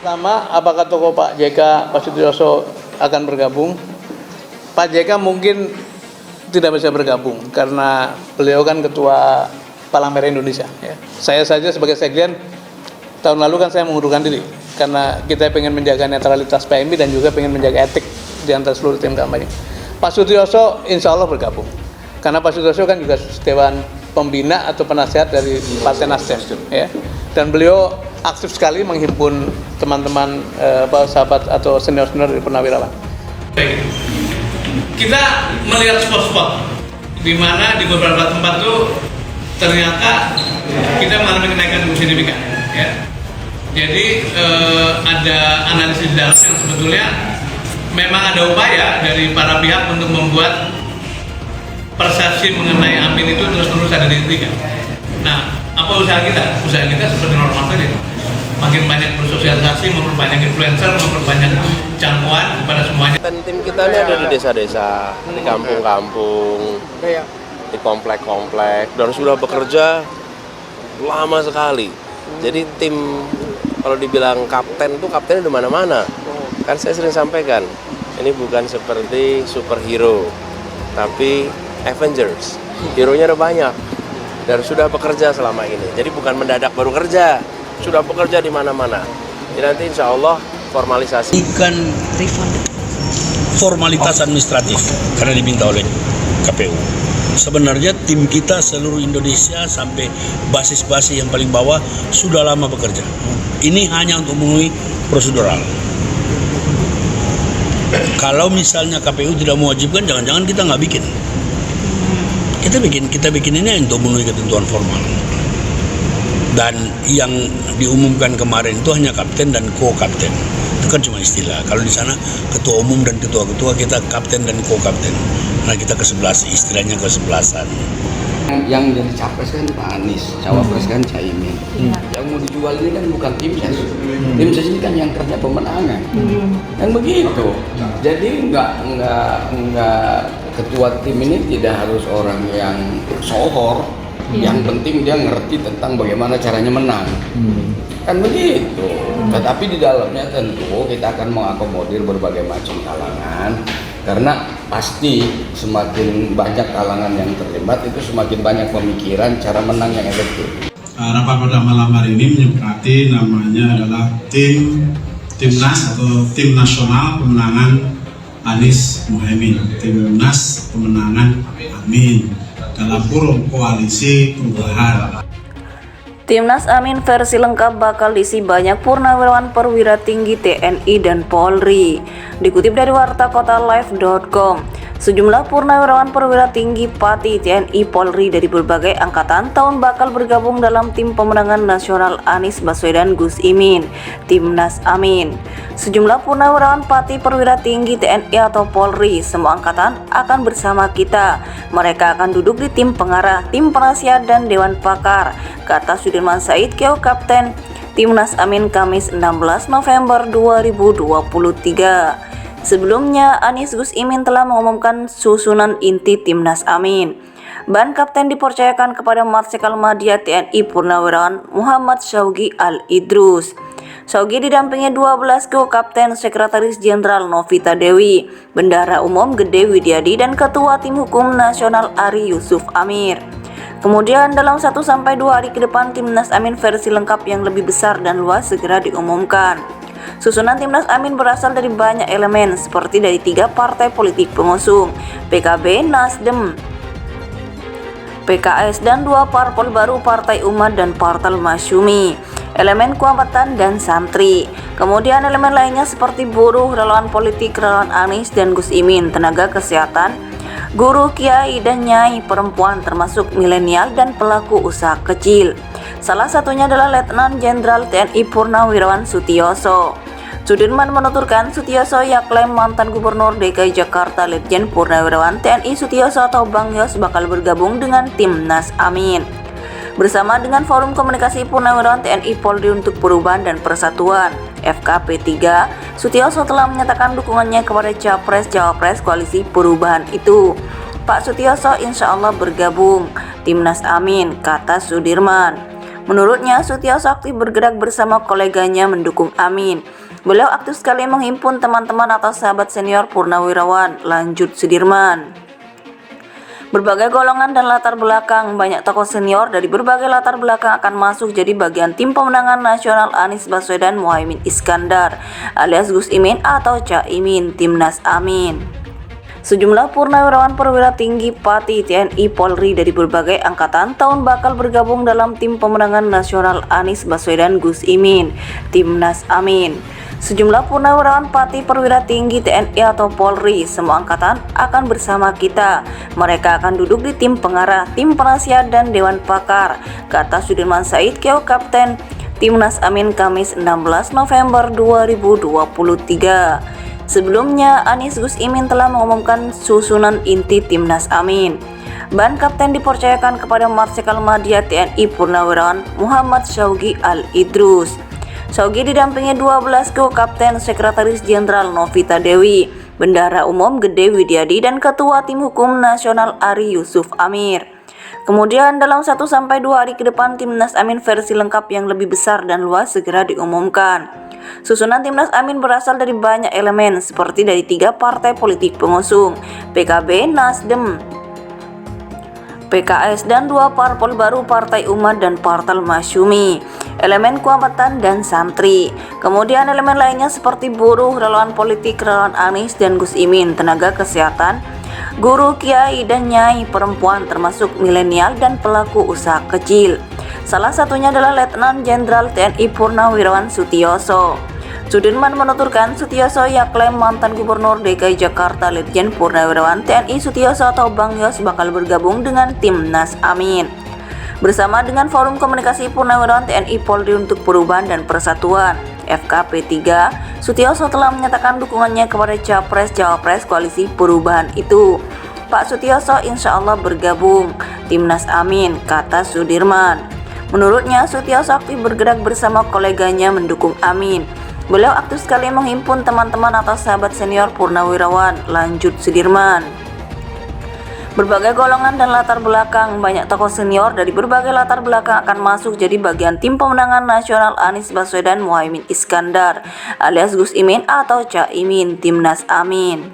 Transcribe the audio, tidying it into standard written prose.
Pertama, apakah tokoh Pak JK, Pak Sutioso akan bergabung? Pak JK mungkin tidak bisa bergabung karena beliau kan ketua Palang Merah Indonesia. Ya. Saya saja sebagai sekjen tahun lalu kan saya mengundurkan diri karena kita pengen menjaga netralitas PMI dan juga pengen menjaga etik di antara seluruh tim kampanye. Pak Sutioso insya Allah bergabung karena Pak Sutioso kan juga dewan pembina atau penasihat dari Partai Nasdem, ya. Dan beliau aktif sekali menghimpun teman-teman sahabat atau senior-senior dari Purnawirawan. Kita melihat spot-spot di mana di beberapa tempat tuh ternyata kita mengalami kenaikan yang signifikan, ya. Jadi ada analisis dalam yang sebetulnya memang ada upaya dari para pihak untuk membuat persepsi mengenai Amin itu terus-menerus ada dihentikan. Nah, apa usaha kita? Usaha kita seperti normal saja. Makin banyak bersosialisasi, memperbanyak influencer, memperbanyak jangkauan kepada semuanya. Tim kita ini ada di desa-desa, di kampung-kampung, di komplek-komplek, dan sudah bekerja lama sekali. Jadi tim, kalau dibilang kapten itu kaptennya di mana-mana. Kan saya sering sampaikan, ini bukan seperti superhero, tapi Avengers. Hero-nya ada banyak dan sudah bekerja selama ini. Jadi bukan mendadak baru kerja, sudah bekerja di mana-mana. Jadi nanti insya Allah formalisasi. Bukan formalitas administratif karena diminta oleh KPU. Sebenarnya tim kita seluruh Indonesia sampai basis-basis yang paling bawah sudah lama bekerja. Ini hanya untuk memenuhi prosedural. Kalau misalnya KPU tidak mewajibkan, jangan-jangan kita nggak bikin. Kita bikin ini untuk memenuhi ketentuan formal. Dan yang diumumkan kemarin itu hanya kapten dan co-kapten. Itu kan cuma istilah. Kalau di sana ketua umum dan ketua-ketua, kita kapten dan co-kapten. Nah, kita ke-11, istilahnya ke-11an. Yang jadi capres kan Pak Anies, cawapres kan Caimin. Yang mau dijual ini kan bukan tim ses. Tim ses ini kan yang kerja pemenangan. Kan begitu. Jadi enggak ketua tim ini tidak harus orang yang sohor. Yang penting dia ngerti tentang bagaimana caranya menang. Kan begitu. Tetapi di dalamnya tentu kita akan mengakomodir berbagai macam kalangan. Karena pasti semakin banyak kalangan yang terlibat itu semakin banyak pemikiran cara menang yang efektif. Rapat pada malam hari ini menyepakati namanya adalah Timnas atau Tim Nasional Pemenangan Anies Muhaimin, Timnas Pemenangan Amin dalam forum koalisi perubahan. Timnas Amin versi lengkap bakal diisi banyak purnawirawan perwira tinggi TNI dan Polri. Dikutip dari wartakotalive.com, sejumlah purnawirawan perwira tinggi Pati TNI Polri dari berbagai angkatan tahun bakal bergabung dalam tim pemenangan nasional Anies Baswedan Gus Imin, Timnas Amin. Sejumlah purnawirawan Pati perwira tinggi TNI atau Polri semua angkatan akan bersama kita. Mereka akan duduk di tim pengarah, tim penasihat dan dewan pakar, kata Sudirman Said Keo Kapten Timnas Amin Kamis 16 November 2023. Sebelumnya, Anies Gus Imin telah mengumumkan susunan inti Timnas Amin. Ban Kapten dipercayakan kepada Marsikal Madya TNI Purnawirawan Muhammad Syaugi Al-Idrus. Syaugi didampingi 12 Kapten Sekretaris Jenderal Novita Dewi, Bendahara Umum Gede Widyadi, dan Ketua Tim Hukum Nasional Ari Yusuf Amir. Kemudian dalam 1-2 hari ke depan Timnas Amin versi lengkap yang lebih besar dan luas segera diumumkan. Susunan Timnas Amin berasal dari banyak elemen seperti dari 3 partai politik pengusung, PKB, Nasdem, PKS, dan 2 parpol baru, Partai Umat dan Partai Masyumi, elemen keumatan dan santri. Kemudian elemen lainnya seperti buruh, relawan politik, relawan Anies dan Gus Imin, tenaga kesehatan, guru, kiai, dan nyai, perempuan termasuk milenial dan pelaku usaha kecil. Salah satunya adalah Letnan Jenderal TNI Purnawirawan Sutioso. Sudirman menuturkan Sutioso yang klaim mantan Gubernur DKI Jakarta Letjen Purnawirawan TNI Sutioso atau Bang Yos bakal bergabung dengan Timnas Amin. Bersama dengan Forum Komunikasi Purnawirawan TNI Polri untuk Perubahan dan Persatuan FKP3, Sutioso telah menyatakan dukungannya kepada Capres-Cawapres Koalisi Perubahan itu. Pak Sutioso insya Allah bergabung Timnas Amin, kata Sudirman. Menurutnya, Sutioso aktif bergerak bersama koleganya mendukung Amin. Beliau aktif sekali menghimpun teman-teman atau sahabat senior Purnawirawan, lanjut Sudirman. Berbagai golongan dan latar belakang, banyak tokoh senior dari berbagai latar belakang akan masuk jadi bagian tim pemenangan nasional Anies Baswedan Muhaimin Iskandar alias Gus Imin atau Caimin, Timnas Amin. Sejumlah purnawirawan perwira tinggi Pati, TNI, Polri dari berbagai angkatan tahun bakal bergabung dalam tim pemenangan nasional Anies Baswedan Gus Imin, Timnas Amin. Sejumlah purnawirawan Pati, perwira tinggi TNI atau Polri, semua angkatan akan bersama kita. Mereka akan duduk di tim pengarah, tim penasihat, dan dewan pakar, kata Sudirman Said, Keo Kapten Timnas Amin Kamis 16 November 2023. Sebelumnya, Anies Gus Imin telah mengumumkan susunan inti Timnas Amin. Ban kapten dipercayakan kepada Marsikal Madya TNI Purnawirawan Muhammad Syaugi Al-Idrus. Syaugi didampingi 12 Kapten Sekretaris Jenderal Novita Dewi, Bendahara Umum Gede Widyadi, dan Ketua Tim Hukum Nasional Ari Yusuf Amir. Kemudian dalam 1-2 hari ke depan Timnas Amin versi lengkap yang lebih besar dan luas segera diumumkan. Susunan Timnas Amin berasal dari banyak elemen seperti dari 3 partai politik pengusung, PKB, Nasdem, PKS, dan 2 parpol baru, Partai Umat dan Partai Masyumi, elemen Kuamatan dan Santri. Kemudian elemen lainnya seperti buruh, relawan politik, relawan Anies dan Gus Imin, tenaga kesehatan, guru, kiai, dan nyai, perempuan termasuk milenial dan pelaku usaha kecil. Salah satunya adalah Letnan Jenderal TNI Purnawirawan Sutioso. Sudirman menuturkan Sutioso yang klaim mantan Gubernur DKI Jakarta Letjen Purnawirawan TNI Sutioso atau Bang Yos bakal bergabung dengan Timnas Amin. Bersama dengan Forum Komunikasi Purnawirawan TNI Polri untuk Perubahan dan Persatuan FKP3, Sutioso telah menyatakan dukungannya kepada Capres-Cawapres Koalisi Perubahan itu. Pak Sutioso insya Allah bergabung Timnas Amin, kata Sudirman. Menurutnya, Sutioso aktif bergerak bersama koleganya mendukung Amin. Beliau aktif sekali menghimpun teman-teman atau sahabat senior Purnawirawan, lanjut Sudirman. Berbagai golongan dan latar belakang, banyak tokoh senior dari berbagai latar belakang akan masuk jadi bagian tim pemenangan nasional Anies Baswedan Muhaimin Iskandar alias Gus Imin atau Caimin, Timnas Amin.